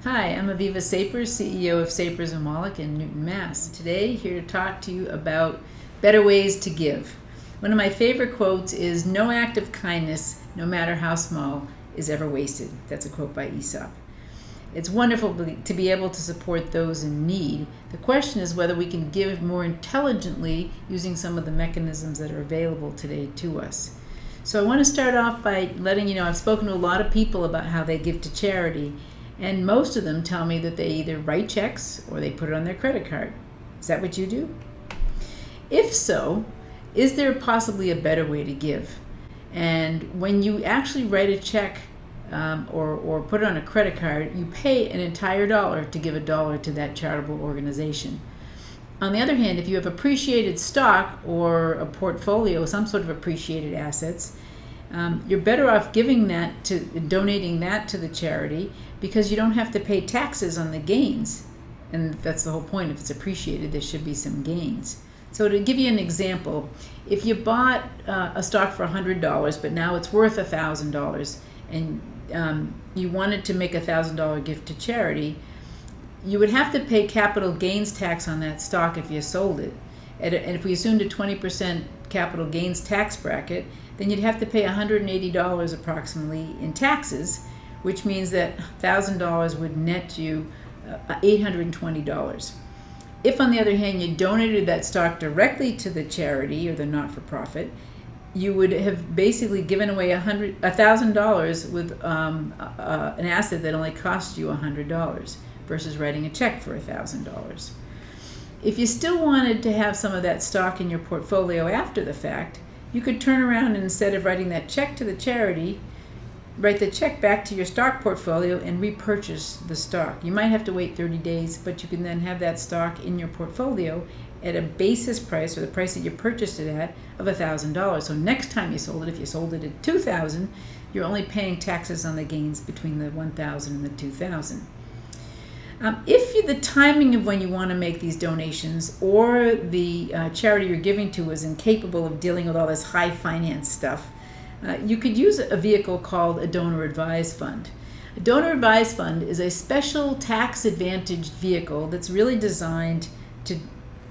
Hi, I'm Aviva Sapers, CEO of Sapers & Wallach in Newton, Mass. Today, here to talk to you about better ways to give. One of my favorite quotes is, "No act of kindness, no matter how small, is ever wasted." That's a quote by Aesop. It's wonderful to be able to support those in need. The question is whether we can give more intelligently using some of the mechanisms that are available today to us. So I want to start off by letting you know I've spoken to a lot of people about how they give to charity, and most of them tell me that they either write checks or they put it on their credit card. Is that what you do? If so, is there possibly a better way to give? And when you actually write a check or put it on a credit card, you pay an entire dollar to give a dollar to that charitable organization. On the other hand, if you have appreciated stock or a portfolio, some sort of appreciated assets, you're better off donating that to the charity, because you don't have to pay taxes on the gains. And that's the whole point. If it's appreciated, there should be some gains. So to give you an example, if you bought a stock for $100, but now it's worth $1,000, and you wanted to make a $1,000 gift to charity, you would have to pay capital gains tax on that stock if you sold it. And if we assumed a 20% capital gains tax bracket, then you'd have to pay $180 approximately in taxes, which means that $1,000 would net you $820. If, on the other hand, you donated that stock directly to the charity or the not-for-profit, you would have basically given away $1,000 with an asset that only cost you $100 versus writing a check for $1,000. If you still wanted to have some of that stock in your portfolio after the fact, you could turn around and, instead of writing that check to the charity, write the check back to your stock portfolio and repurchase the stock. You might have to wait 30 days, but you can then have that stock in your portfolio at a basis price, or the price that you purchased it at, of $1,000. So next time you sold it, if you sold it at $2,000, you're only paying taxes on the gains between the $1,000 and the $2,000. If the timing of when you want to make these donations, or the charity you're giving to is incapable of dealing with all this high finance stuff, you could use a vehicle called a donor advised fund. A donor advised fund is a special tax advantaged vehicle that's really designed to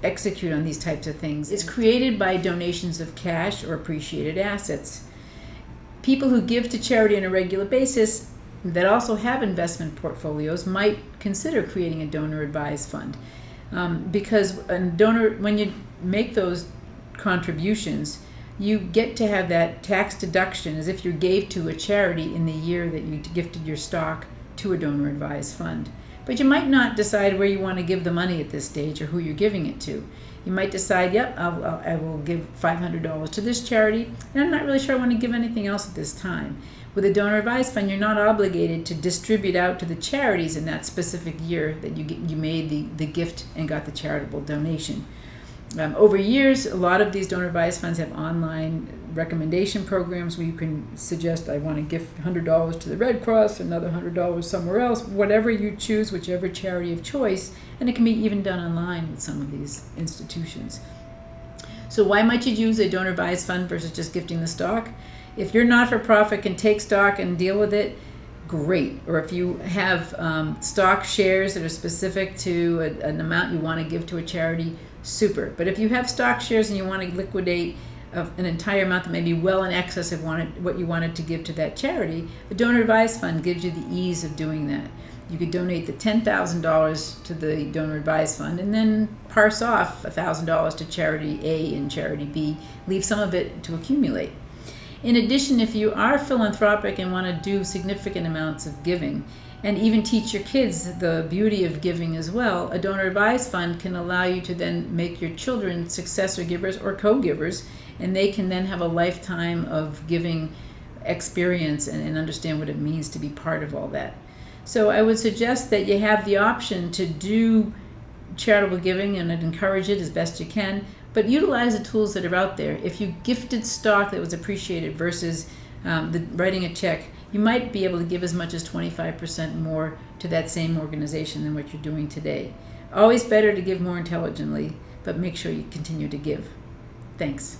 execute on these types of things. It's created by donations of cash or appreciated assets. People who give to charity on a regular basis that also have investment portfolios might consider creating a donor advised fund, because when you make those contributions, you get to have that tax deduction as if you gave to a charity in the year that you gifted your stock to a donor advised fund. But you might not decide where you want to give the money at this stage, or who you're giving it to. You might decide, yep, I will give $500 to this charity, and I'm not really sure I want to give anything else at this time. With a donor advised fund, you're not obligated to distribute out to the charities in that specific year that you made the gift and got the charitable donation. Over years, a lot of these donor advised funds have online recommendation programs where you can suggest, I want to give $100 to the Red Cross, another $100 somewhere else, whatever you choose, whichever charity of choice, and it can be even done online with some of these institutions. So why might you use a donor advised fund versus just gifting the stock? If your not-for-profit can take stock and deal with it, great. Or if you have stock shares that are specific to an amount you want to give to a charity, super. But if you have stock shares and you want to liquidate an entire amount that may be well in excess of what you wanted to give to that charity, a donor advised fund gives you the ease of doing that. You could donate the $10,000 to the donor advised fund and then parse off $1,000 to charity A and charity B, leave some of it to accumulate. In addition, if you are philanthropic and want to do significant amounts of giving, and even teach your kids the beauty of giving as well, a donor advised fund can allow you to then make your children successor givers or co-givers, and they can then have a lifetime of giving experience and understand what it means to be part of all that. So I would suggest that you have the option to do charitable giving, and I'd encourage it as best you can, but utilize the tools that are out there. If you gifted stock that was appreciated versus writing a check, you might be able to give as much as 25% more to that same organization than what you're doing today. Always better to give more intelligently, but make sure you continue to give. Thanks.